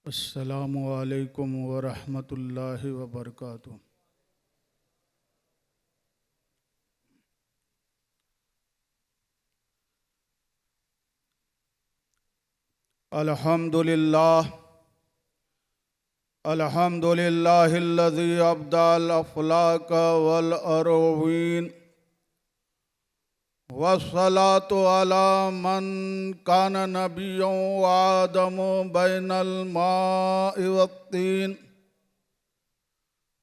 अस्सलामु अलैकुम वरहमतुल्लाहि वबरकातुहू। अल्हम्दुलिल्लाह अल्हम्दुलिल्लाहिल्लज़ी अब्दल अफ़लाक वल अरवीन वस्सलातु अला मन कान नबिय्यों व आदमु बैनल माइ वत्तीन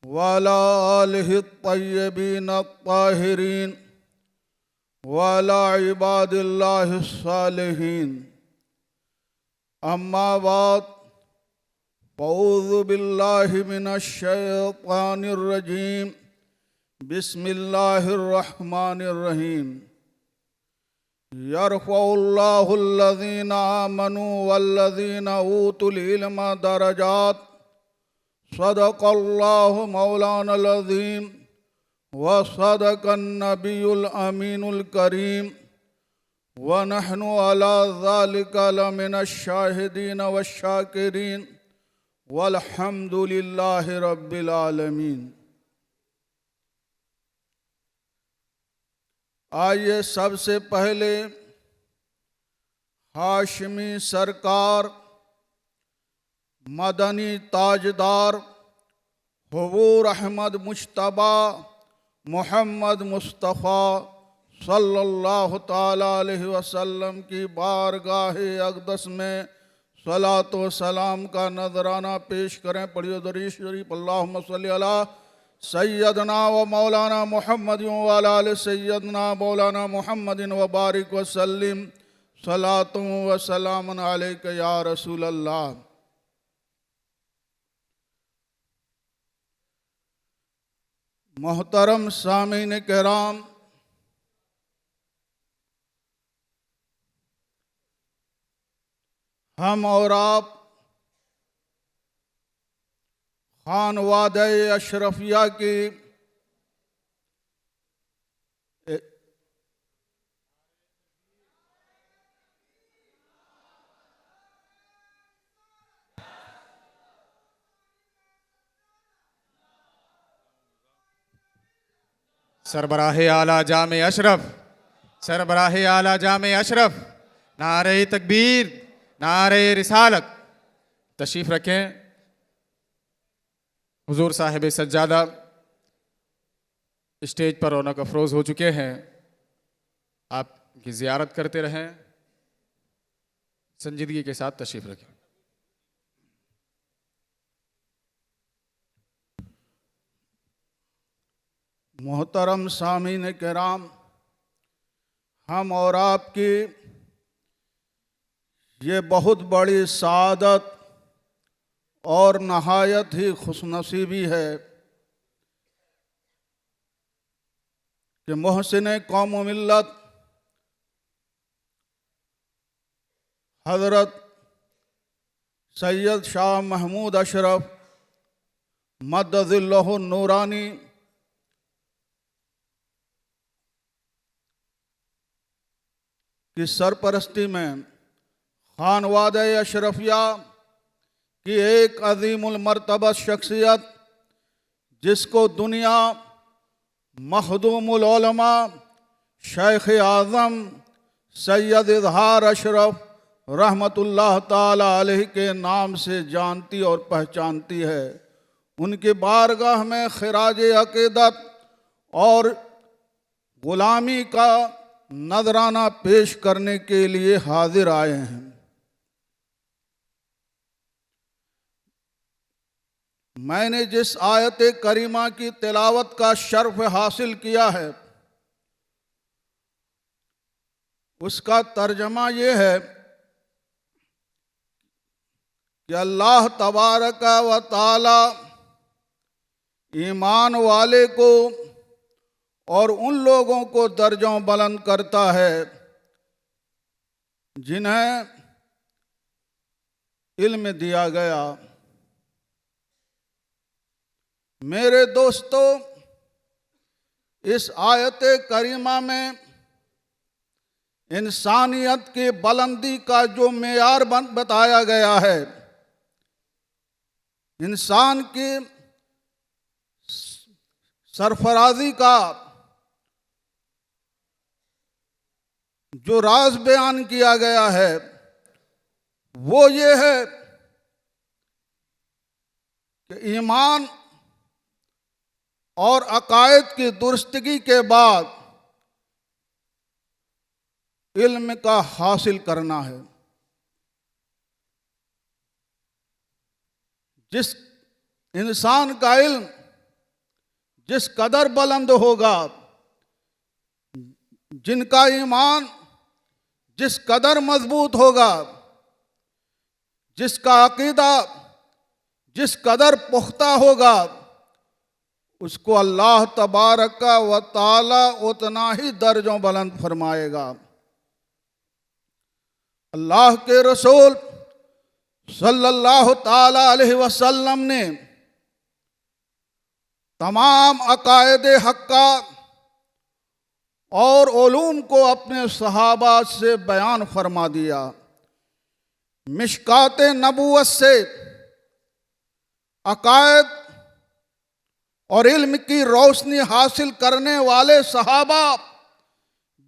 व अला आलिहि त्तय्यबीन अत्ताहिरीन व अला इबादिल्लाहि सालिहीन। अम्मा बाद फ़अऊज़ु बिल्लाहि मिनश शैतानिर रजीम। बिस्मिल्लाहिर रहमानिर रहीम। यरफ़उल्लाहुल्लज़ीना आमनू वल्लज़ीना ऊतुल इल्म दरजात। सदक़ल्लाहु मौलानल अज़ीम व सदक़न नबियुल अमीनुल करीम व नहनु अला ज़ालिका लमिनश शाहिदीन वश्शाकिरीन वल्हम्दुलिल्लाहि रब्बिल आलमीन। आइए सबसे पहले हाशमी सरकार मदनी ताजदार हुज़ूर अहमद मुज्तबा मोहम्मद मुस्तफ़ा सल्लल्लाहु ताला अलैहि वसल्लम की बारगाह अक़दस में सलात व सलाम का नजराना पेश करें। पढ़ियो दरूद शरीफ। अल्लाहुम्मा सल्ली अला सय्यदना व मौलाना मुहम्मद व अला आलि सय्यदना मौलाना मुहम्मदिन व बारिक व सल्लिम सलातुं व सलामुन अलैका या रसूल अल्लाह। मोहतरम सामीन किराम, हम और आप खानवादे अशरफिया की सरबराहे आला जामे अशरफ, सरबराहे आला जामे अशरफ, नारे तकबीर, नारे रिसालत। तशरीफ़ रखें। हुजूर साहिब सज्जादा स्टेज पर रौनक अफरोज़ हो चुके हैं। आपकी ज़ियारत करते रहें। संजीदगी के साथ तशरीफ़ रखें। मोहतरम सामीन किराम, हम और आपकी ये बहुत बड़ी सादत और नहायत ही खुशनसीबी है कि मोहसिन कौम व मिल्लत हज़रत सैयद शाह महमूद अशरफ मद्दज़िल्लहु नूरानी की सरपरस्ती में खानवादे अशरफिया की एक अज़ीमुल मर्तबा शख्सियत, जिसको दुनिया मखदूमुल उलमा शेख आज़म सैयद इज़हार अशरफ रहमतुल्लाह ताला अलैहि के नाम से जानती और पहचानती है, उनकी बारगाह में खिराज अक़ीदत और ग़ुलामी का नजराना पेश करने के लिए हाजिर आए हैं। मैंने जिस आयत करीमा की तिलावत का शर्फ हासिल किया है, उसका तर्जमा ये है कि अल्लाह तबारक व ताला ईमान वाले को और उन लोगों को दर्जों बुलंद करता है जिन्हें इल्म दिया गया। मेरे दोस्तों, इस आयत करीमा में इंसानियत की बुलंदी का जो मेयार बताया गया है, इंसान की सरफराजी का जो राज बयान किया गया है वो ये है कि ईमान और अकायद की दुरुस्तगी के बाद इल्म का हासिल करना है। जिस इंसान का इल्म जिस कदर बुलंद होगा, जिनका ईमान जिस कदर मजबूत होगा, जिसका अकीदा जिस कदर पुख्ता होगा, उसको अल्लाह तबारक व तआला उतना ही दर्जों बुलंद फरमाएगा। अल्लाह के रसूल सल्लल्लाहु ताला अलैहि वसल्लम ने तमाम अकायद हक्का और उलूम को अपने सहाबा से बयान फरमा दिया। मिशकात नबूवत से अकायद और इल्म की रोशनी हासिल करने वाले सहाबा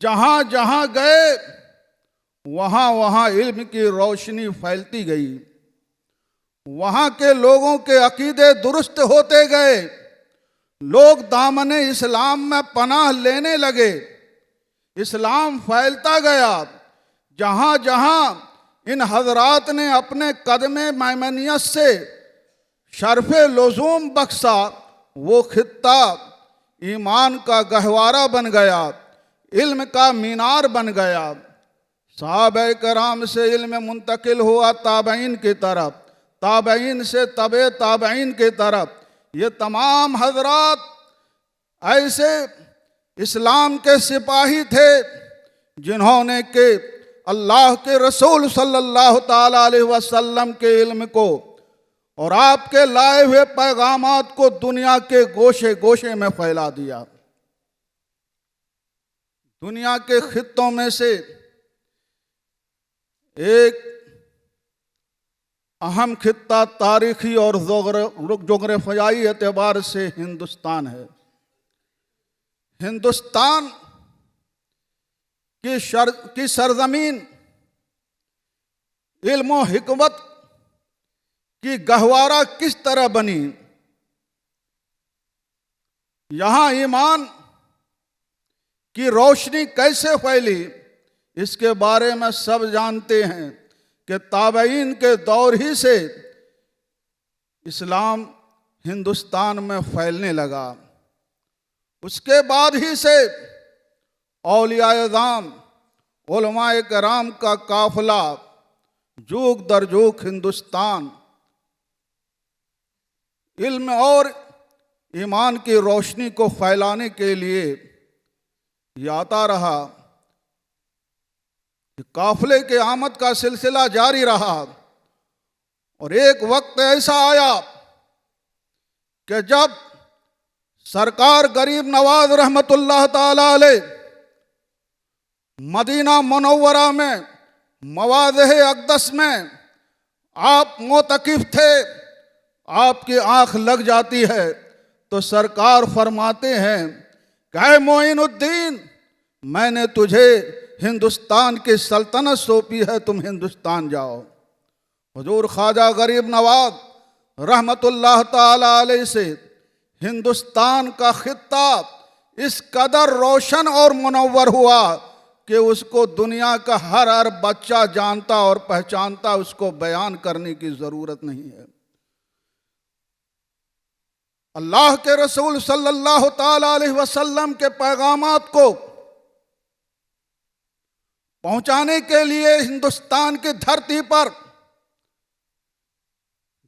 जहाँ जहाँ गए वहाँ वहाँ इल्म की रोशनी फैलती गई। वहाँ के लोगों के अकीदे दुरुस्त होते गए, लोग दामने इस्लाम में पनाह लेने लगे, इस्लाम फैलता गया। जहाँ जहाँ इन हजरात ने अपने कदमे मैमनियत से शर्फ़े लुज़ूम बख्शा, वो खित्ता ईमान का गहवारा बन गया, इल्म का मीनार बन गया। सहाबा कराम से इल्म मुंतकिल हुआ ताबईन की तरफ, ताबईन से तबे ताबईन की तरफ। ये तमाम हजरात ऐसे इस्लाम के सिपाही थे जिन्होंने के अल्लाह के रसूल सल्लल्लाहु ताला अलैहि वसल्लम के इल्म को और आपके लाए हुए पैगामात को दुनिया के गोशे गोशे में फैला दिया। दुनिया के खित्तों में से एक अहम खित्ता तारीखी और जोग्राफियाई एतबार से हिंदुस्तान है। हिंदुस्तान की सरजमीन इल्म और हिकमत की गहवारा किस तरह बनी, यहाँ ईमान की रोशनी कैसे फैली, इसके बारे में सब जानते हैं कि ताबईन के दौर ही से इस्लाम हिंदुस्तान में फैलने लगा। उसके बाद ही से औलियाए ज़ाम उलमाए कराम का काफिला जुग दर जुग हिंदुस्तान इल्म और ईमान की रोशनी को फैलाने के लिए ये आता रहा। काफिले के आमद का सिलसिला जारी रहा और एक वक्त ऐसा आया कि जब सरकार गरीब नवाज रहमतुल्लाह ताला अलैह मदीना मुनव्वरा में मवाज़ह अक़दस में आप मोतकिफ थे, आपकी आंख लग जाती है तो सरकार फरमाते हैं कि मोइनुद्दीन, मैंने तुझे हिंदुस्तान की सल्तनत सौंपी है, तुम हिंदुस्तान जाओ। हुजूर ख्वाजा गरीब नवाज रहमतुल्लाह ताला अलैह से हिंदुस्तान का खित्ता इस कदर रोशन और मुनव्वर हुआ कि उसको दुनिया का हर बच्चा जानता और पहचानता, उसको बयान करने की जरूरत नहीं है। अल्लाह के रसूल सल्लल्लाहु ताला अलैहि वसल्लम के पैगामात को पहुंचाने के लिए हिंदुस्तान की धरती पर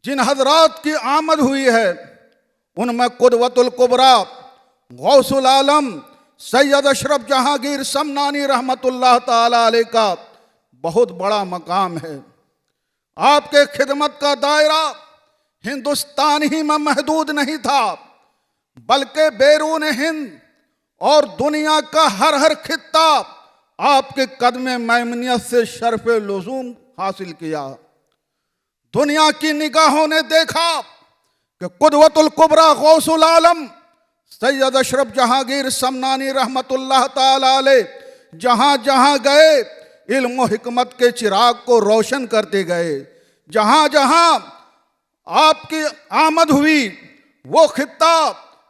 जिन हजरात की आमद हुई है उनमें कुदवतुल कुबरा गौसुल आलम सैयद अशरफ जहांगीर समनानी रहमतुल्लाह ताला अलैह का बहुत बड़ा मकाम है। आपके खिदमत का दायरा हिंदुस्तान ही में महदूद नहीं था, बल्कि बैरून हिंद और दुनिया का हर खित्ता आपके कदमे मैमनियत से शर्फ़े लुज़ूम हासिल किया। दुनिया की निगाहों ने देखा कि कुदवतुल कुबरा गौसुल आलम सैयद अशरफ जहांगीर समनानी रहमतुल्लाह ताला अलैह जहां जहां गए इल्म व हिकमत के चिराग को रोशन करते गए। जहां जहां आपकी आमद हुई वो खित्ता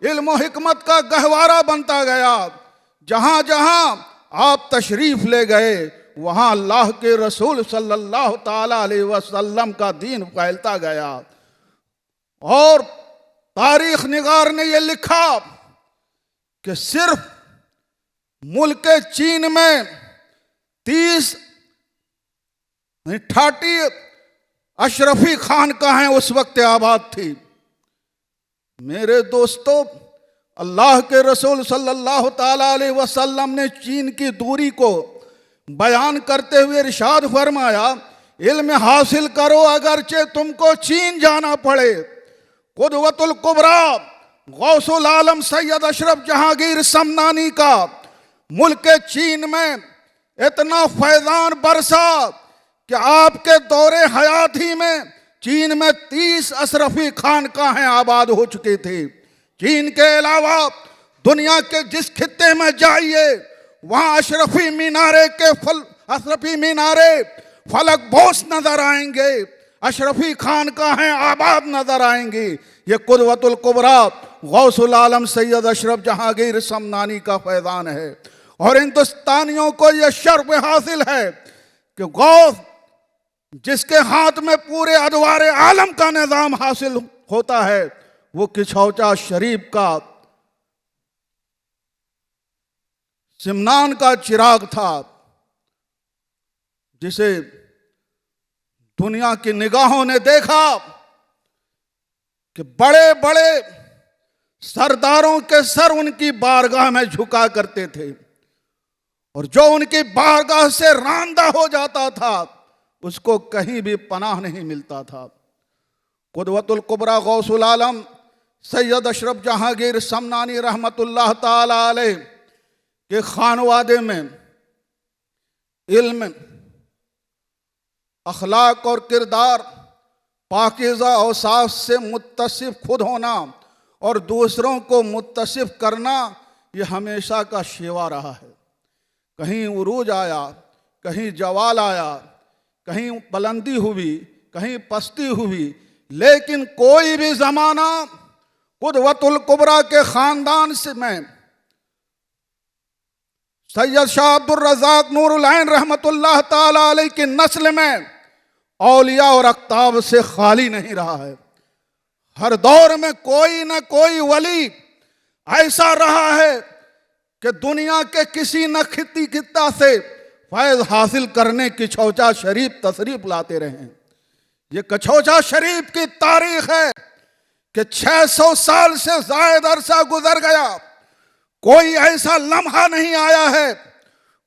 इल्म व हिकमत का गहवारा बनता गया। जहां जहां आप तशरीफ ले गए वहां अल्लाह के रसूल सल्लल्लाहु ताला अलैहि वसल्लम का दीन फैलता गया। और तारीख निगार ने यह लिखा कि सिर्फ मुल्क चीन में 30 ठाटी अशरफी खानकाहें उस वक्त आबाद थी। मेरे दोस्तों, अल्लाह के रसूल सल्लल्लाहु ताला अलैहि वसल्लम ने चीन की दूरी को बयान करते हुए इरशाद फरमाया, इल्म हासिल करो अगरचे तुमको चीन जाना पड़े। कुदवतुल कुबरा गौसुल आलम सैयद अशरफ जहांगीर समनानी का मुल्क चीन में इतना फैजान बरसा कि आपके दौरे हयात ही में चीन में 30 अशरफी खानकाहें आबाद हो चुके थे। चीन के अलावा दुनिया के जिस खित्ते में जाइए वहां अशरफी मीनारे फलक बोस नजर आएंगे, अशरफी खानकाहें आबाद नजर आएंगी। ये कुदवतुल कुबरा गौसुल आलम सैयद अशरफ जहांगीर समनानी का फैजान है। और हिंदुस्तानियों को यह शर्फ हासिल है कि गौस जिसके हाथ में पूरे अदवारे आलम का निजाम हासिल होता है वो किछौचा शरीफ का सिमनान का चिराग था, जिसे दुनिया की निगाहों ने देखा कि बड़े बड़े सरदारों के सर उनकी बारगाह में झुका करते थे और जो उनकी बारगाह से रांदा हो जाता था उसको कहीं भी पनाह नहीं मिलता था। कुदवतुल कुबरा गौसुल आलम सैयद अशरफ जहांगीर समनानी रहमतुल्लाह ताला अलैह के खानवादे में इल्म, अखलाक और किरदार, पाकीज़ा औसाफ से मुत्तसिफ खुद होना और दूसरों को मुत्तसिफ करना ये हमेशा का शेवा रहा है। कहीं उरूज आया, कहीं जवाल आया, कहीं बुलंदी हुई, कहीं पस्ती हुई, लेकिन कोई भी ज़माना कुदवतुल कुबरा के ख़ानदान से में सैयद शाह अब्दुल रज़ाक नूरुल ऐन रहमतुल्लाह ताला अलैह की नस्ल में औलिया और अक्ताब से खाली नहीं रहा है। हर दौर में कोई न कोई वली ऐसा रहा है कि दुनिया के किसी न खित्ता से फैज़ हासिल करने की किछौचा शरीफ तशरीफ लाते रहे। ये किछौचा शरीफ की तारीख है कि 600 साल से ज़ायद अरसा गुजर गया, कोई ऐसा लम्हा नहीं आया है,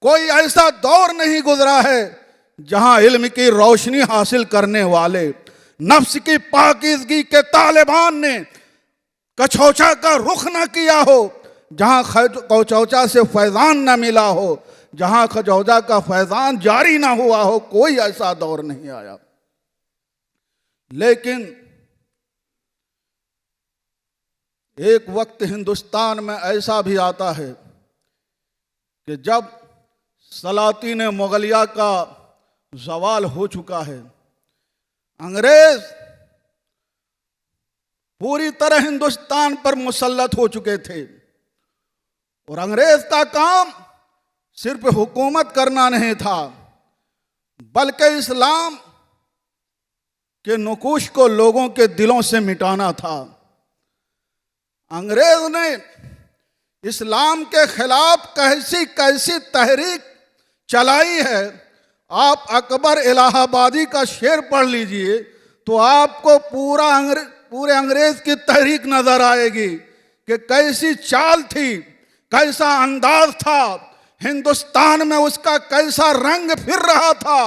कोई ऐसा दौर नहीं गुजरा है जहां इल्म की रोशनी हासिल करने वाले नफ्स की पाकीज़गी के तालिबान ने कछौचा का रुख न किया हो, जहां कछौचा से फैज़ान न मिला हो, जहां कछौचा का फैज़ान जारी ना हुआ हो, कोई ऐसा दौर नहीं आया। लेकिन एक वक्त हिंदुस्तान में ऐसा भी आता है कि जब सलातीन मुगलिया का ज़वाल हो चुका है, अंग्रेज पूरी तरह हिंदुस्तान पर मुसल्लत हो चुके थे और अंग्रेज का काम सिर्फ हुकूमत करना नहीं था बल्कि इस्लाम के नुकूश को लोगों के दिलों से मिटाना था। अंग्रेज ने इस्लाम के खिलाफ कैसी कैसी तहरीक चलाई है। आप अकबर इलाहाबादी का शेर पढ़ लीजिए तो आपको पूरे अंग्रेज की तहरीक नजर आएगी कि कैसी चाल थी, कैसा अंदाज था, हिंदुस्तान में उसका कैसा रंग फिर रहा था,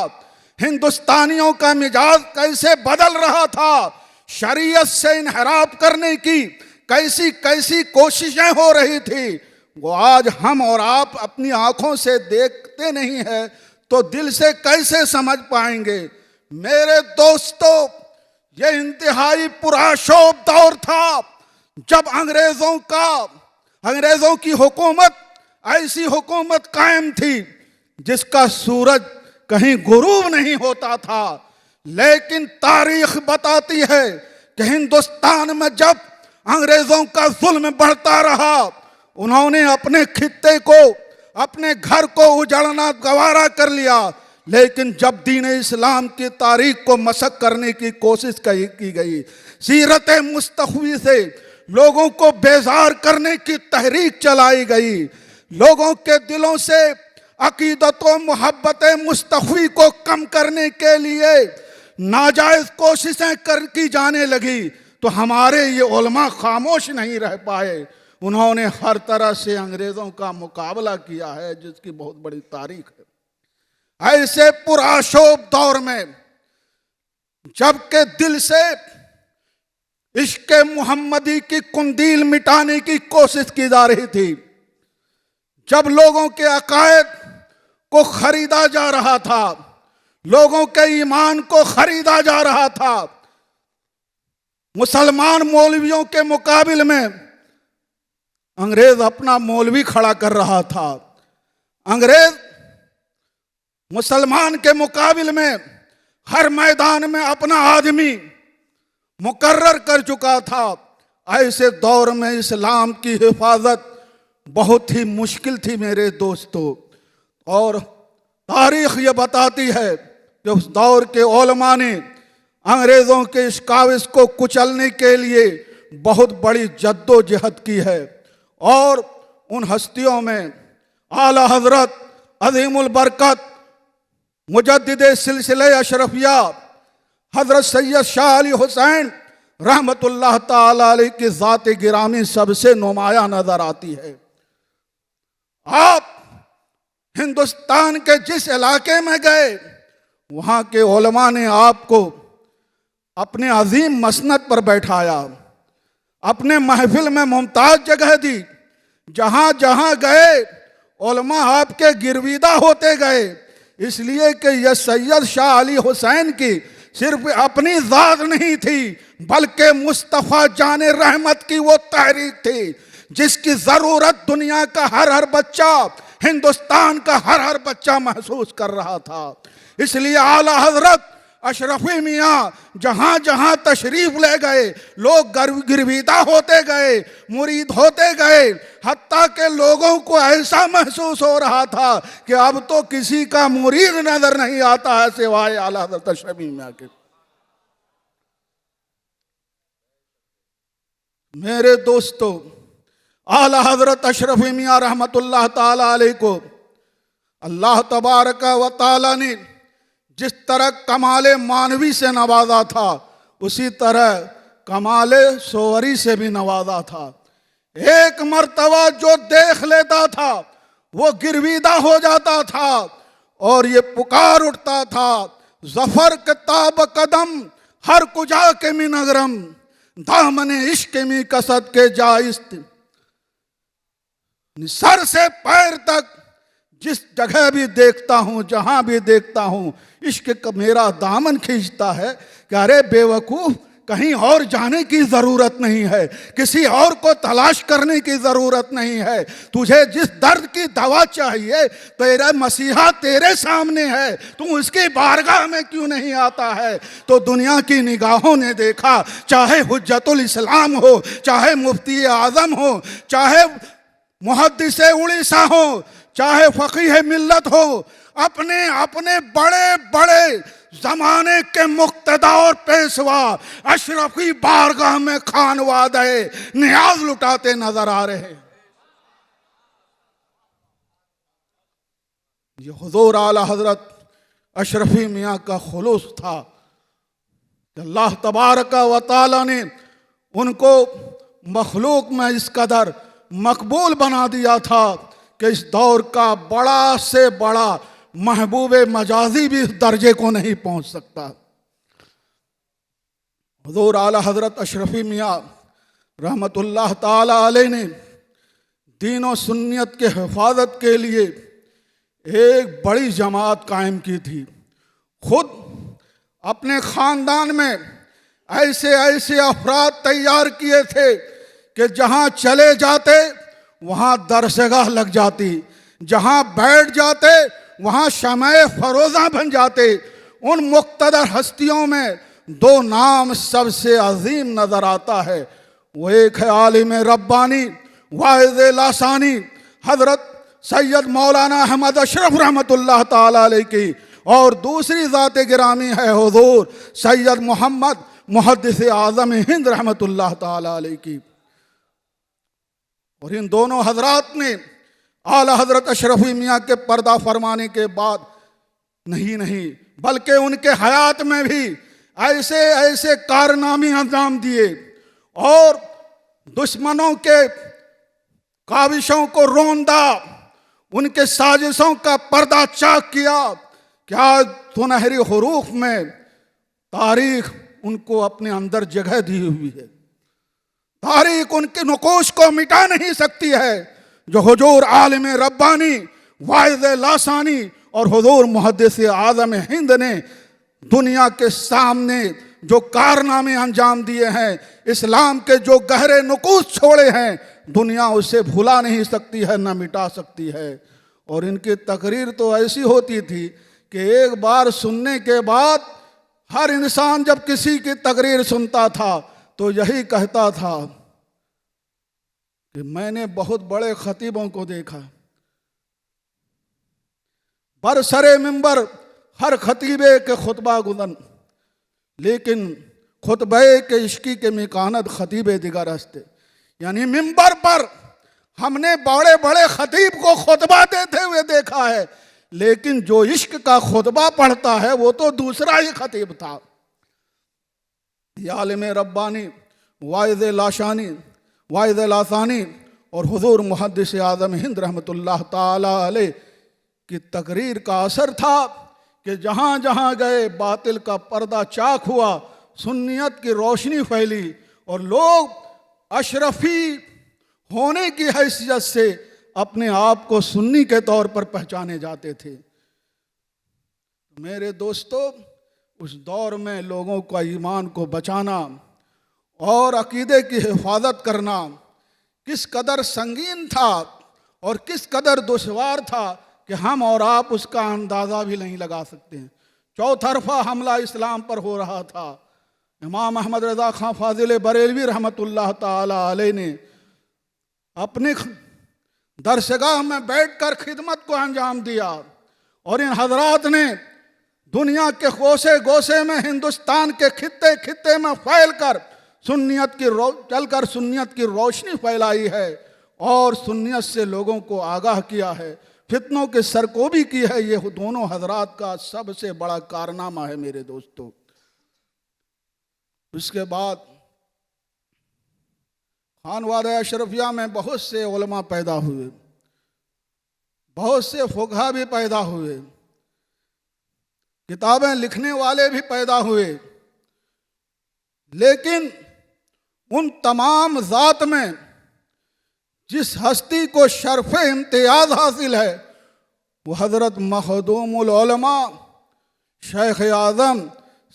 हिंदुस्तानियों का मिजाज कैसे बदल रहा था, शरीयत से इनहराफ करने की कैसी कैसी कोशिशें हो रही थी। वो आज हम और आप अपनी आंखों से देखते नहीं हैं तो दिल से कैसे समझ पाएंगे। मेरे दोस्तों, ये इंतहाई पुरशोभ दौर था जब अंग्रेजों की हुकूमत, ऐसी हुकूमत कायम थी जिसका सूरज कहीं गुरूब नहीं होता था। लेकिन तारीख बताती है कि हिंदुस्तान में जब अंग्रेजों का जुल्म बढ़ता रहा, उन्होंने अपने खित्ते को, अपने घर को उजाड़ना गवारा कर लिया। लेकिन जब दीन इस्लाम की तारीख को मशक करने की कोशिश की गई, सीरत मुस्तफ़ी से लोगों को बेजार करने की तहरीक चलाई गई, लोगों के दिलों से अकीदत व मोहब्बत मुस्तफ़ी को कम करने के लिए नाजायज कोशिशें की जाने लगी, तो हमारे ये उलमा खामोश नहीं रह पाए। उन्होंने हर तरह से अंग्रेजों का मुकाबला किया है, जिसकी बहुत बड़ी तारीख है। ऐसे पुरशोभ दौर में जबकि दिल से इश्क मुहम्मदी की कुंदील मिटाने की कोशिश की जा रही थी, जब लोगों के अकायद को खरीदा जा रहा था, लोगों के ईमान को खरीदा जा रहा था, मुसलमान मौलवियों के मुकाबले में अंग्रेज अपना मौलवी खड़ा कर रहा था। अंग्रेज मुसलमान के मुकाबले में हर मैदान में अपना आदमी मुकर्रर कर चुका था। ऐसे दौर में इस्लाम की हिफाजत बहुत ही मुश्किल थी मेरे दोस्तों। और तारीख ये बताती है कि उस दौर के उलमा ने अंग्रेज़ों के इस काविश को कुचलने के लिए बहुत बड़ी जद्दोजहद की है। और उन हस्तियों में आला हजरत अज़ीमुल बरकत मुजद्दिद सिलसिले अशरफिया हजरत सैयद शाह अली हुसैन रहमतुल्लाह ताला अलैह की ज़ात गिरामी सबसे नुमाया नजर आती है। आप हिंदुस्तान के जिस इलाके में गए, वहाँ के उलमा ने आपको अपने अजीम मसनद पर बैठाया, अपने महफिल में मुमताज जगह दी। जहाँ जहाँ गए उलमा आपके गिरविदा होते गए, इसलिए कि यह सैयद शाह अली हुसैन की सिर्फ अपनी ज़ात नहीं थी, बल्कि मुस्तफ़ा जाने रहमत की वो तहरीक थी जिसकी ज़रूरत दुनिया का हर बच्चा, हिंदुस्तान का हर बच्चा महसूस कर रहा था। इसलिए आला हजरत अशरफी मियाँ जहाँ जहाँ तशरीफ ले गए, लोग गिरविदा होते गए, मुरीद होते गए, हत्ता के लोगों को ऐसा महसूस हो रहा था कि अब तो किसी का मुरीद नजर नहीं आता है सिवाय आला हजरत अशरफी मियाँ के। मेरे दोस्तों, आला हजरत अशरफी मियाँ रहमतुल्लाह ताला अलैह को अल्लाह तबारक व ताला ने जिस तरह कमाले मानवी से नवाजा था, उसी तरह कमाले सोवरी से भी नवाजा था। एक मर्तबा जो देख लेता था वो गिरविदा हो जाता था और ये पुकार उठता था, जफर के ताब कदम हर कुजा के मी नगरम, दामने इश्क मी कसद के जाइस्त। सर से पैर तक जिस जगह भी देखता हूँ, जहाँ भी देखता हूँ, इश्क का मेरा दामन खींचता है कि अरे बेवकूफ़, कहीं और जाने की ज़रूरत नहीं है, किसी और को तलाश करने की ज़रूरत नहीं है। तुझे जिस दर्द की दवा चाहिए, तेरा मसीहा तेरे सामने है, तू उसकी बारगाह में क्यों नहीं आता है? तो दुनिया की निगाहों ने देखा, चाहे हुज्जतुल इस्लाम हो, चाहे मुफ्ती आज़म हो, चाहे मुहद्दिस उड़ीसा हो, चाहे फ़क़ीह मिल्लत हो, अपने अपने बड़े बड़े जमाने के मुक्तदा और पेशवा अशरफी बारगाह में खानवादे नियाज लुटाते नजर आ रहे हैं। ये हुजूर आला हजरत अशरफी मियाँ का खुलूस था कि अल्लाह तबारक व ताला ने उनको मखलूक में इस कदर मकबूल बना दिया था कि इस दौर का बड़ा से बड़ा महबूब मजाजी भी इस दर्जे को नहीं पहुंच सकता। हुजूर आला हजरत अशरफी मियाँ रहमतुल्लाह ताला अलैह ने दीन और सुन्नियत के हिफाजत के लिए एक बड़ी जमात कायम की थी। खुद अपने ख़ानदान में ऐसे ऐसे अफराद तैयार किए थे कि जहां चले जाते वहां दरसगाह लग जाती, जहां बैठ जाते वहां शमए फरोजा बन जाते। उन मुक्तदर हस्तियों में दो नाम सबसे अजीम नजर आता है। वो एक है आलिम रब्बानी वाइज़ लासानी हजरत सैयद मौलाना अहमद अशरफ रहमतुल्लाह ताला अलैह की, और दूसरी ज़ात गिरामी है हुजूर सैयद मोहम्मद मुहद्दिस आज़म हिंद रहमतुल्लाह ताला अलैह की। और इन दोनों हजरात ने आला हजरत अशरफी मियाँ के पर्दा फरमाने के बाद नहीं बल्कि उनके हयात में भी ऐसे ऐसे कारनामे अंजाम दिए और दुश्मनों के काविशों को रोंदा, उनके साजिशों का पर्दा चाक किया कि आज सुनहरी हुरूफ में तारीख उनको अपने अंदर जगह दी हुई है। तारीख उनके नकोश को मिटा नहीं सकती है। जो हुजूर आलिम रब्बानी वाइज़ लासानी और हुजूर मुहद्दिस आज़म हिंद ने दुनिया के सामने जो कारनामे अंजाम दिए हैं, इस्लाम के जो गहरे नुकूश छोड़े हैं, दुनिया उसे भुला नहीं सकती है, न मिटा सकती है। और इनकी तकरीर तो ऐसी होती थी कि एक बार सुनने के बाद हर इंसान जब किसी की तकरीर सुनता था तो यही कहता था कि मैंने बहुत बड़े खतीबों को देखा, बरसरे मिंबर हर खतीबे के खुतबा गुदन, लेकिन खुतबे के इश्की के मिकानत खतीबे दिगर हस्ते। यानी मिंबर पर हमने बड़े बड़े खतीब को खुतबा देते हुए देखा है, लेकिन जो इश्क का खुतबा पढ़ता है वो तो दूसरा ही खतीब था। आलिम रब्बानी वाइज़ लाशानी वाइज़ लासानी और हुजूर मुहद्दिस आज़म हिंद रहमतुल्लाह ताला अलैह की तकरीर का असर था कि जहाँ जहाँ गए बातिल का पर्दा चाक हुआ, सुन्नियत की रोशनी फैली और लोग अशरफी होने की हैसियत से अपने आप को सुन्नी के तौर पर पहचाने जाते थे। मेरे दोस्तों, उस दौर में लोगों का ईमान को बचाना और अकीदे की हिफाजत करना किस कदर संगीन था और किस कदर दुश्वार था कि हम और आप उसका अंदाज़ा भी नहीं लगा सकते हैं। चौतरफा हमला इस्लाम पर हो रहा था। इमाम अहमद रज़ा खां फाजिल बरेलवी रहमतुल्लाह ताला अलैह ने अपने दरसगाह में बैठकर खिदमत को अंजाम दिया और इन हजरात ने दुनिया के गोशे गोशे में, हिंदुस्तान के खित्ते खित्ते में फैलकर चलकर सुन्नियत की रोशनी फैलाई है और सुन्नियत से लोगों को आगाह किया है, फितनों के सरकोबी की है। ये दोनों हजरात का सबसे बड़ा कारनामा है मेरे दोस्तों। उसके बाद खानवादा अशरफिया में बहुत से उलमा पैदा हुए, बहुत से फुकहा भी पैदा हुए, किताबें लिखने वाले भी पैदा हुए, लेकिन उन तमाम ज़ात में जिस हस्ती को शर्फ इम्तियाज हासिल है वो हज़रत मखदूमुल उलमा शेख आज़म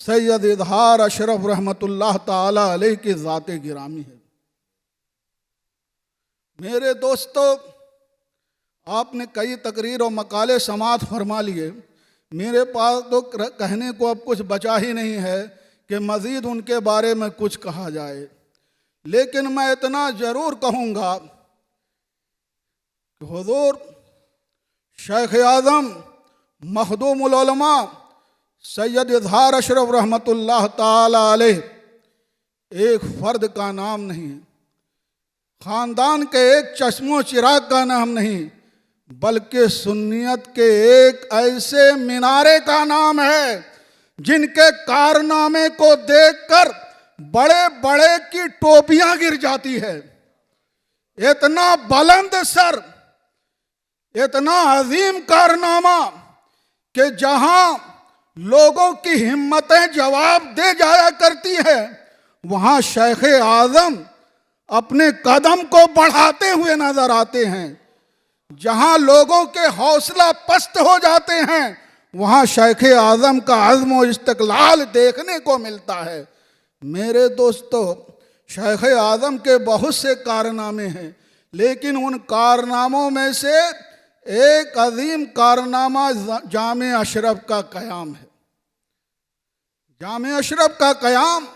सैयद इजहार अशरफ रहमतुल्लाह ताला अलैह की ज़ात गिरामी है। मेरे दोस्तों, आपने कई तकरीर और मकाले समात फरमा लिए। मेरे पास तो कहने को अब कुछ बचा ही नहीं है कि मज़ीद उनके बारे में कुछ कहा जाए, लेकिन मैं इतना ज़रूर कहूँगा कि हुज़ूर शेख आज़म मखदूमुल उलमा सैयद इजहार अशरफ रहमतुल्लाह ताला अलैह एक फ़र्द का नाम नहीं है, ख़ानदान के एक चश्मो चिराग का नाम नहीं, बल्कि सुन्नियत के एक ऐसे मीनारे का नाम है जिनके कारनामे को देखकर बड़े बड़े की टोपियां गिर जाती है। इतना बुलंद सर, इतना अजीम कारनामा कि जहां लोगों की हिम्मतें जवाब दे जाया करती है, वहां शेख आज़म अपने कदम को बढ़ाते हुए नजर आते हैं। जहां लोगों के हौसला पस्त हो जाते हैं, वहां शेख आज़म का अज़्म व इस्तक़लाल देखने को मिलता है। मेरे दोस्तों, शेख आज़म के बहुत से कारनामे हैं, लेकिन उन कारनामों में से एक अजीम कारनामा जामे अशरफ का क़याम है। जामे अशरफ का क़याम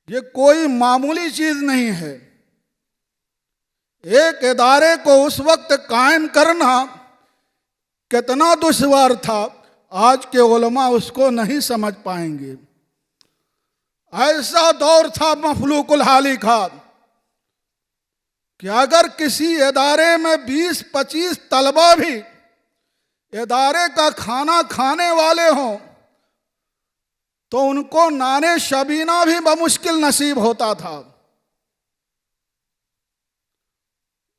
ये कोई मामूली चीज़ नहीं है। एक इदारे को उस वक्त कायम करना कितना दुश्वार था, आज के उलमा उसको नहीं समझ पाएंगे। ऐसा दौर था मफलूकुल हाली का कि अगर किसी इदारे में 20-25 तलबा भी इदारे का खाना खाने वाले हों तो उनको नाने शबीना भी बमुश्किल नसीब होता था।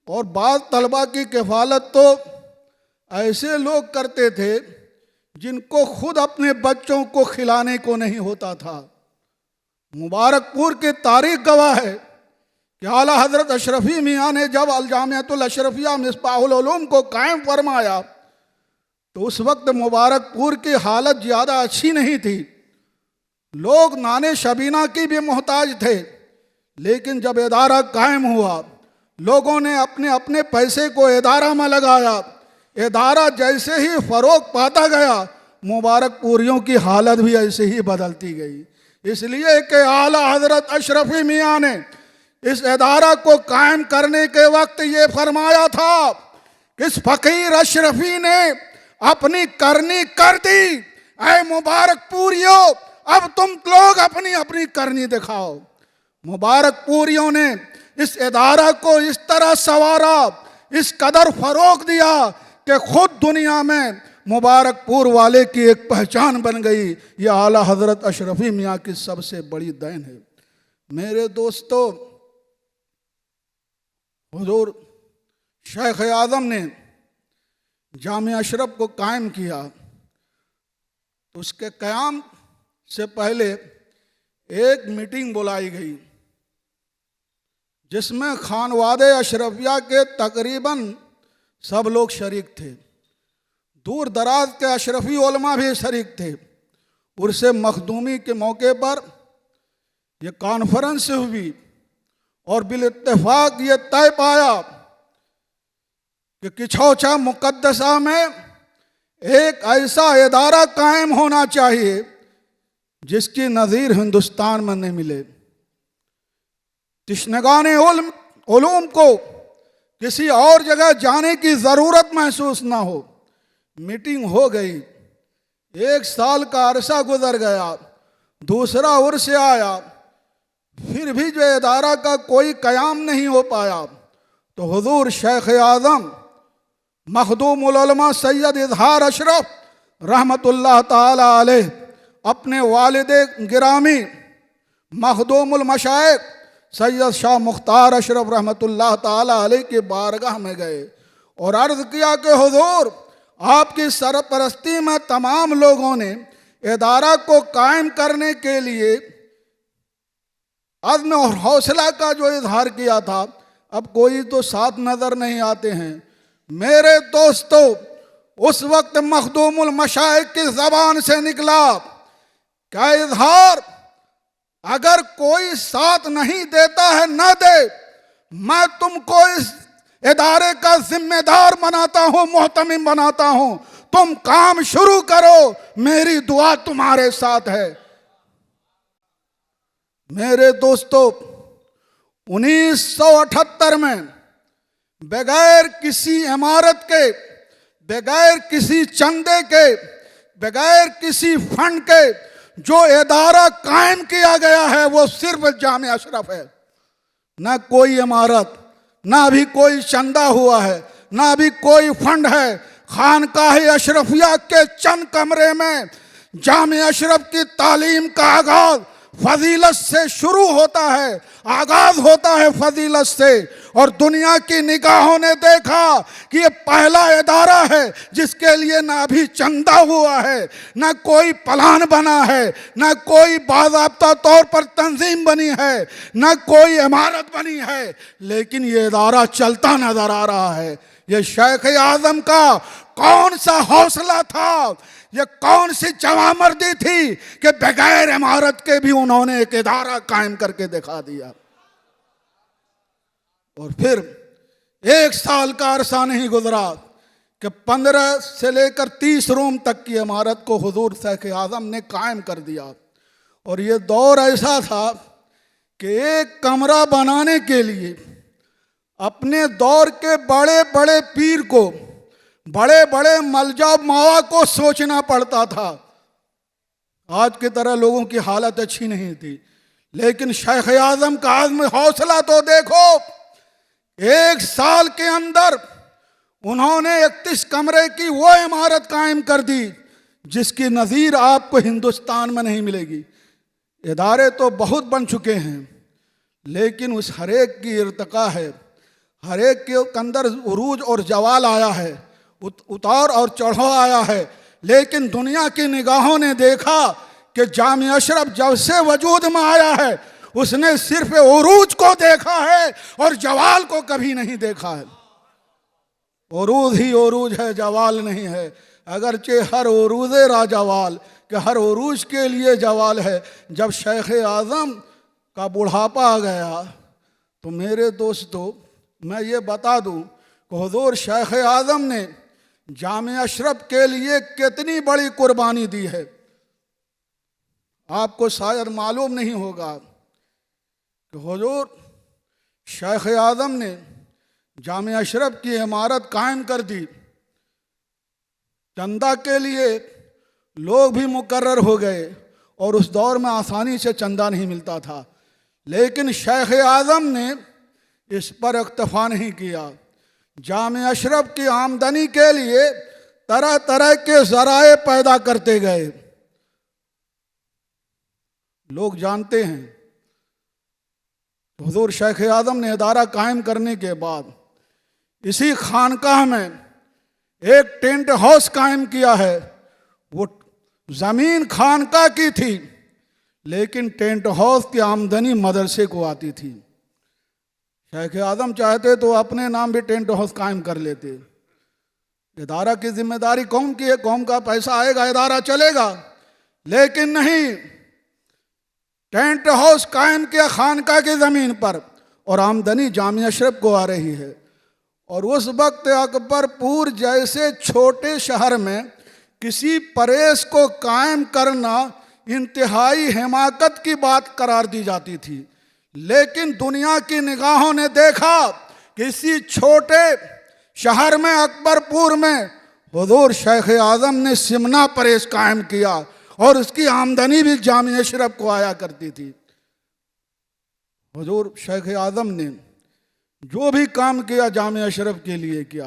और बाद तलबा की किफ़ालत तो ऐसे लोग करते थे जिनको खुद अपने बच्चों को खिलाने को नहीं होता था। मुबारकपुर की तारीख गवाह है कि आला हजरत अशरफी मियाँ ने जब अलजामियतुल अशरफिया मिसबाहुल उलूम को कायम फरमाया तो उस वक्त मुबारकपुर की हालत ज़्यादा अच्छी नहीं थी। लोग नाने शबीना की भी मोहताज थे, लेकिन जब इदारा कायम हुआ लोगों ने अपने अपने पैसे को इदारा में लगाया। इदारा जैसे ही फ़रोग पाता गया, मुबारकपुरियों की हालत भी ऐसे ही बदलती गई। इसलिए कि आला हजरत अशरफी मियाँ ने इस इदारा को कायम करने के वक्त ये फरमाया था कि इस फ़कीर अशरफी ने अपनी करनी कर दी। ऐ मुबारकपुरियों, अब तुम लोग अपनी अपनी करनी दिखाओ। मुबारकपुरियों ने इस इदारा को इस तरह संवारा, इस कदर फ़रोग दिया कि खुद दुनिया में मुबारकपुर वाले की एक पहचान बन गई। यह आला हजरत अशरफी मियाँ की सबसे बड़ी देन है। मेरे दोस्तों, हुजूर शेख आज़म ने जामे अशरफ को कायम किया तो उसके क़याम से पहले एक मीटिंग बुलाई गई जिसमें खानवादे अशरफिया के तकरीबन सब लोग शरीक थे। दूर दराज के अशरफी उलमा भी शरीक थे। उर्स मखदूमी के मौके पर यह कॉन्फ्रेंस हुई और बिल इत्तेफाक ये तय पाया कि किछौछा मुकद्दसा में एक ऐसा इदारा कायम होना चाहिए जिसकी नज़ीर हिंदुस्तान में नहीं मिले। तिश्नगाने उलूम को किसी और जगह जाने की ज़रूरत महसूस ना हो। मीटिंग हो गई, 1 साल का अरसा गुजर गया, दूसरा उर्स आया, फिर भी जो इदारा का कोई क़याम नहीं हो पाया तो हुजूर शेख आज़म मखदूमुल उलमा सैयद इजहार अशरफ रहमतुल्लाह ताला अलैह अपने वालिदे गिरामी मखदूमुल मशाइख सैयद शाह मुख्तार अशरफ रहमतुल्लाह ताला अलैह के बारगाह में गए और अर्ज़ किया कि हुजूर, आपकी सरपरस्ती में तमाम लोगों ने इदारा को कायम करने के लिए अज़्म और हौसला का जो इजहार किया था, अब कोई तो साथ नज़र नहीं आते हैं। मेरे दोस्तों, उस वक्त मखदूमुल मशाइख की ज़बान से निकला क्या इजहार, अगर कोई साथ नहीं देता है न दे, मैं तुमको इस इदारे का जिम्मेदार बनाता हूं, मोहतमिम बनाता हूं, तुम काम शुरू करो, मेरी दुआ तुम्हारे साथ है। मेरे दोस्तों, 1978 में बगैर किसी इमारत के, बगैर किसी चंदे के, बगैर किसी फंड के जो इदारा कायम किया गया है वो सिर्फ जामे अशरफ है। ना कोई इमारत, ना भी कोई चंदा हुआ है, ना भी कोई फंड है। खानकाह अशरफिया के चंद कमरे में जामे अशरफ की तालीम का आगाज फजीलत से शुरू होता है, आगाज होता है फजीलत से। और दुनिया की निगाहों ने देखा कि ये पहला इदारा है जिसके लिए ना अभी चंदा हुआ है, ना कोई प्लान बना है, ना कोई बाज़ाब्ता तौर पर तंजीम बनी है, ना कोई इमारत बनी है, लेकिन ये इदारा चलता नजर आ रहा है। ये शेख आज़म का कौन सा हौसला था ये कौन सी जवामर्दी थी कि बगैर इमारत के भी उन्होंने एक इदारा कायम करके दिखा दिया। और फिर 1 साल का अरसा नहीं गुजरा कि 15 से लेकर 30 रूम तक की इमारत को हुजूर शेख आज़म ने कायम कर दिया। और ये दौर ऐसा था कि एक कमरा बनाने के लिए अपने दौर के बड़े बड़े पीर को, बड़े बड़े मलजा मावा को सोचना पड़ता था। आज की तरह लोगों की हालत अच्छी नहीं थी, लेकिन शेख आज़म का आज़म हौसला तो देखो। 1 साल के अंदर उन्होंने 31 कमरे की वो इमारत कायम कर दी जिसकी नज़ीर आपको हिंदुस्तान में नहीं मिलेगी। इदारे तो बहुत बन चुके हैं, लेकिन उस हरेक की इर्तिका है, हरेक के अंदर उरूज और जवाल आया है, उतार और चढ़ाव आया है। लेकिन दुनिया की निगाहों ने देखा कि जामिया अशरफ जब से वजूद में आया है उसने सिर्फ उरूज को देखा है और जवाल को कभी नहीं देखा है। उरूज ही उरूज है, जवाल नहीं है। अगरचे हर उरूज राजवाल कि हर उरूज के लिए जवाल है। जब शेख आज़म का बुढ़ापा आ गया तो मेरे दोस्तों मैं ये बता दूं कि हुजूर शेख आज़म ने जामिया अशरफ के लिए कितनी बड़ी कुर्बानी दी है। आपको शायद मालूम नहीं होगा कि हुजूर शेख आज़म ने जामिया अशरफ की इमारत कायम कर दी। चंदा के लिए लोग भी मुकर्रर हो गए और उस दौर में आसानी से चंदा नहीं मिलता था, लेकिन शेख आज़म ने इस पर इक्तफा नहीं किया। जामिया अशरफ की आमदनी के लिए तरह तरह के ज़राए पैदा करते गए। लोग जानते हैं हुजूर शेख आज़म ने इदारा कायम करने के बाद इसी खानकाह में एक टेंट हाउस कायम किया है। वो ज़मीन खानकाह की थी, लेकिन टेंट हाउस की आमदनी मदरसे को आती थी। शेख आज़म चाहते तो अपने नाम भी टेंट हाउस कायम कर लेते। इदारा की जिम्मेदारी कौम की है, कौम का पैसा आएगा इदारा चलेगा, लेकिन नहीं, टेंट हाउस कायम किया खानकाह की ज़मीन पर और आमदनी जामिया अशरफ को आ रही है। और उस वक्त अकबरपुर जैसे छोटे शहर में किसी परेश को कायम करना इंतहाई हिमाकत की बात करार दी जाती थी। लेकिन दुनिया की निगाहों ने देखा कि इसी छोटे शहर में अकबरपुर में हुजूर शेख आज़म ने सिमना परेश कायम किया और उसकी आमदनी भी जामिया अशरफ को आया करती थी। हुजूर शेख आज़म ने जो भी काम किया जामिया अशरफ के लिए किया।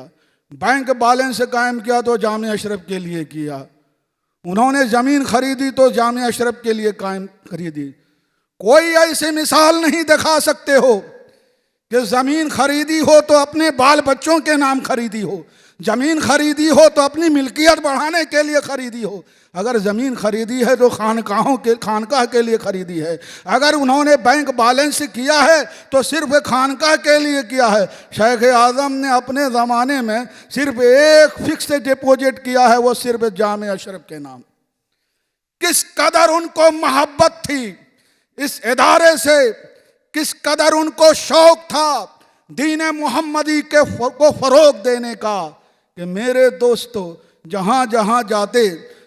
बैंक बैलेंस कायम किया तो जामिया अशरफ के लिए किया। उन्होंने ज़मीन खरीदी तो जामिया अशरफ के लिए कायम खरीदी। कोई ऐसी मिसाल नहीं दिखा सकते हो कि ज़मीन खरीदी हो तो अपने बाल बच्चों के नाम खरीदी हो, ज़मीन खरीदी हो तो अपनी मिल्कियत बढ़ाने के लिए खरीदी हो। अगर ज़मीन खरीदी है तो खानकाह के लिए खरीदी है। अगर उन्होंने बैंक बैलेंस किया है तो सिर्फ खानकाह के लिए किया है। शेख आज़म ने अपने ज़माने में सिर्फ एक फिक्स डिपॉजिट किया है, वो सिर्फ जामिया अशरफ के नाम। किस कदर उनको मोहब्बत थी इस इदारे से, किस कदर उनको शौक था दीन मोहम्मदी को फ़रोग देने का कि मेरे दोस्तों जहाँ जहाँ जाते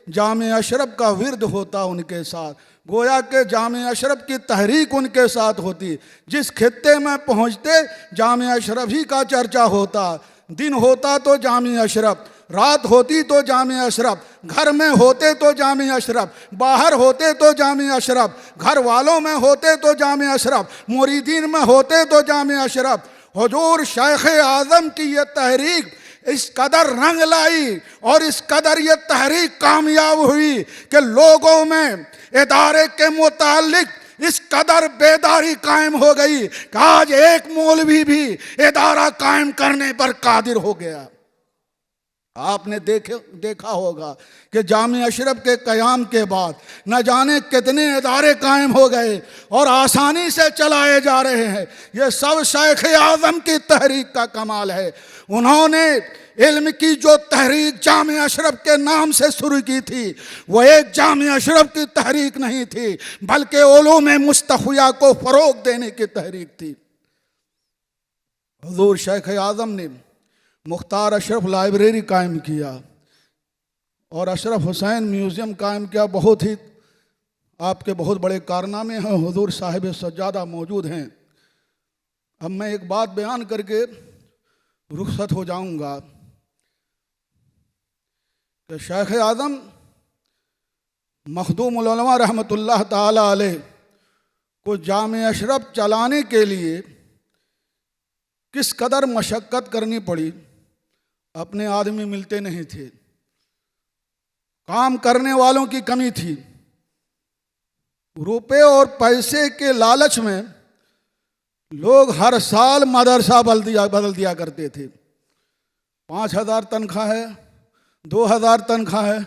जामिया अशरफ का विर्द होता उनके साथ, गोया के जामिया अशरफ की तहरीक उनके साथ होती। जिस खित्ते में पहुँचते जामिया अशरफ ही का चर्चा होता। दिन होता तो जामिया अशरफ, रात होती तो जामिया अशरफ, घर में होते तो जामिया अशरफ, बाहर होते तो जामिया अशरफ, घर वालों में होते तो जामिया अशरफ, मुरीदीन में होते तो जामिया अशरफ। हुजूर शेख आज़म की ये तहरीक इस कदर रंग लाई और इस कदर ये तहरीक कामयाब हुई कि लोगों में इदारे के मुतालिक इस कदर बेदारी कायम हो गई कि आज एक मौलवी भी इदारा कायम करने पर कादिर हो गया। आपने देखा होगा कि जामिया अशरफ के क़याम के बाद न जाने कितने इदारे कायम हो गए और आसानी से चलाए जा रहे हैं। ये सब शेख आज़म की तहरीक का कमाल है। उन्होंने इल्म की जो तहरीक जामिया अशरफ के नाम से शुरू की थी, वो एक जामिया अशरफ की तहरीक नहीं थी, बल्कि उलूम मुस्तफ़िया को फरोग देने की तहरीक थी। हुजूर शेख आज़म ने मुख्तार अशरफ लाइब्रेरी कायम किया और अशरफ हुसैन म्यूज़ियम कायम किया। बहुत ही आपके बहुत बड़े कारनामे हैं। हुजूर साहिब सज्जादा मौजूद हैं। अब मैं एक बात बयान करके रुखसत हो जाऊंगा कि शेख आज़म मखदूमुल उलमा रहमतुल्लाह ताला अलैह को जामिया अशरफ चलाने के लिए किस कदर मशक्क़त करनी पड़ी। अपने आदमी मिलते नहीं थे, काम करने वालों की कमी थी, रुपए और पैसे के लालच में लोग हर साल मदरसा बदल दिया करते थे। 5,000 तनख्वाह है, 2,000 तनख्वाह है।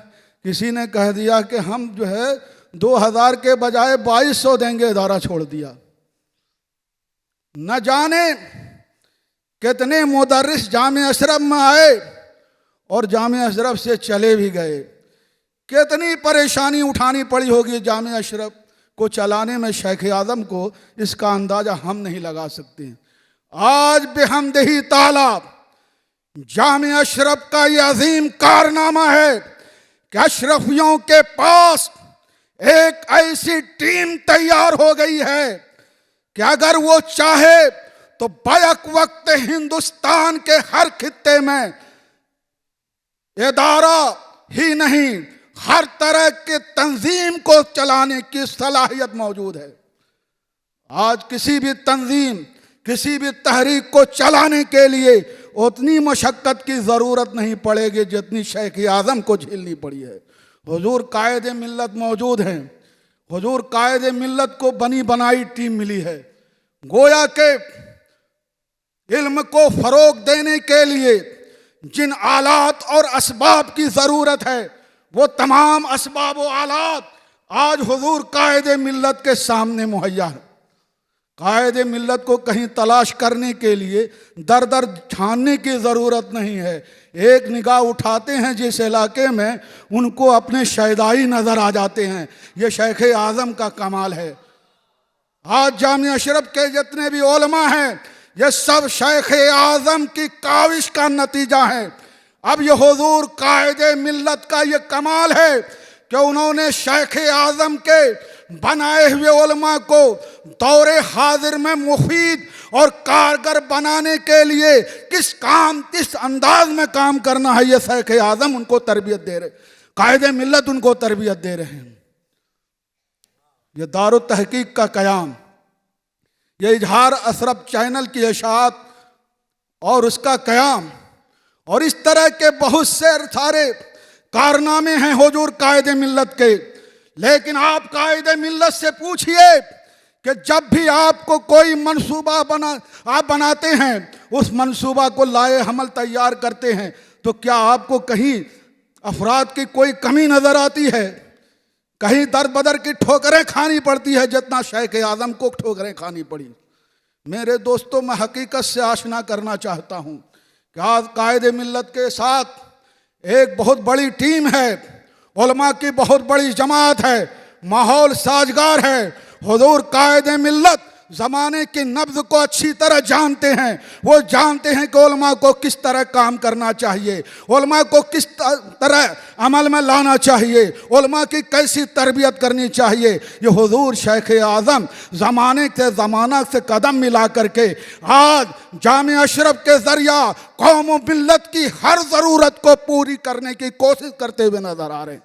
किसी ने कह दिया कि हम जो है 2,000 के बजाय 2,200 देंगे, इदारा छोड़ दिया। न जाने कितने मुदर्रिस जामिया अशरफ में आए और जामिया अशरफ से चले भी गए। कितनी परेशानी उठानी पड़ी होगी जामिया अशरफ को चलाने में शेख आज़म को, इसका अंदाजा हम नहीं लगा सकते। आज बिहम्दिही ताला जामिया अशरफ का ये अजीम कारनामा है कि अशरफियों के पास एक ऐसी टीम तैयार हो गई है कि अगर वो चाहे तो बैक वक्त हिंदुस्तान के हर खित्ते में इदारा ही नहीं, हर तरह के तंजीम को चलाने की सलाहियत मौजूद है। आज किसी भी तंजीम, किसी भी तहरीक को चलाने के लिए उतनी मशक्क़त की ज़रूरत नहीं पड़ेगी जितनी शेख आज़म को झेलनी पड़ी है। हुजूर कायदे मिल्लत मौजूद हैं। हुजूर कायदे मिल्लत को बनी बनाई टीम मिली है। गोया के इल्म को फ़रोग देने के लिए जिन आलात और असबाब की ज़रूरत है, वो तमाम असबाब व आलात आज हुजूर कायदे मिल्लत के सामने मुहैया है। कायदे मिल्लत को कहीं तलाश करने के लिए दर दर छानने की ज़रूरत नहीं है। एक निगाह उठाते हैं जिस इलाके में, उनको अपने शैदाई नज़र आ जाते हैं। ये शेख आज़म का कमाल है। आज जामिया अशरफ के जितने भी उलमा हैं, ये सब शेख आज़म की काविश का नतीजा है। अब ये हुजूर कायदे मिल्लत का ये कमाल है कि उन्होंने शेख आज़म के बनाए हुए उलमा को दौरे हाजिर में मुफीद और कारगर बनाने के लिए किस अंदाज में काम करना है, ये शेख आज़म उनको तरबियत दे रहे, कायदे मिल्लत उनको तरबियत दे रहे हैं। ये दारुत तहकीक का क़याम, ये इजहार अशरफ चैनल की इशाअत और उसका क़याम, और इस तरह के बहुत से सारे कारनामे हैं हुजूर कायदे मिल्लत के। लेकिन आप कायदे मिल्लत से पूछिए कि जब भी आपको कोई मंसूबा बनाते हैं, उस मंसूबा को लाए हमल तैयार करते हैं, तो क्या आपको कहीं अफराद की कोई कमी नज़र आती है? कहीं दर बदर की ठोकरें खानी पड़ती है जितना शेख आज़म को ठोकरें खानी पड़ी? मेरे दोस्तों, मैं हकीकत से आशना करना चाहता हूँ कि आज कायदे मिल्लत के साथ एक बहुत बड़ी टीम है, उलमा की बहुत बड़ी जमात है, माहौल साजगार है। हुजूर कायदे मिल्लत ज़माने की नब्ज़ को अच्छी तरह जानते हैं। वो जानते हैं कि उलमा को किस तरह काम करना चाहिए, उलमा को किस तरह अमल में लाना चाहिए, उलमा की कैसी तरबियत करनी चाहिए। ये हुजूर शेख आज़म ज़माने से ज़माना से कदम मिला करके आज जामिया अशरफ के ज़रिया कौम व मिल्लत की हर ज़रूरत को पूरी करने की कोशिश करते हुए नज़र आ रहे हैं।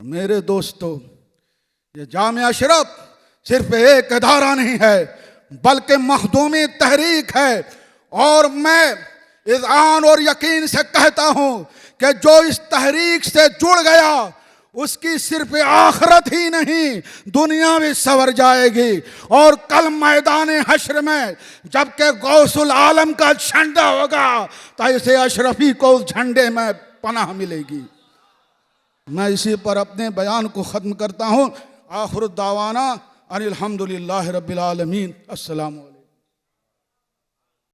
मेरे दोस्तों, ये जामिया अशरफ सिर्फ एक इदारा नहीं है, बल्कि मखदूमी तहरीक है। और मैं इज़आन और यकीन से कहता हूँ कि जो इस तहरीक से जुड़ गया, उसकी सिर्फ आखिरत ही नहीं, दुनिया भी संवर जाएगी। और कल मैदान हश्र में जबकि गौसुल आलम का झंडा होगा, तो ऐसे अशरफी को उस झंडे में पनाह मिलेगी। मैं इसी पर अपने बयान को ख़त्म करता हूँ। आखिर दावाना अनिल हम्दुलिल्लाहि रब्बिल आलमीन। अस्सलाम।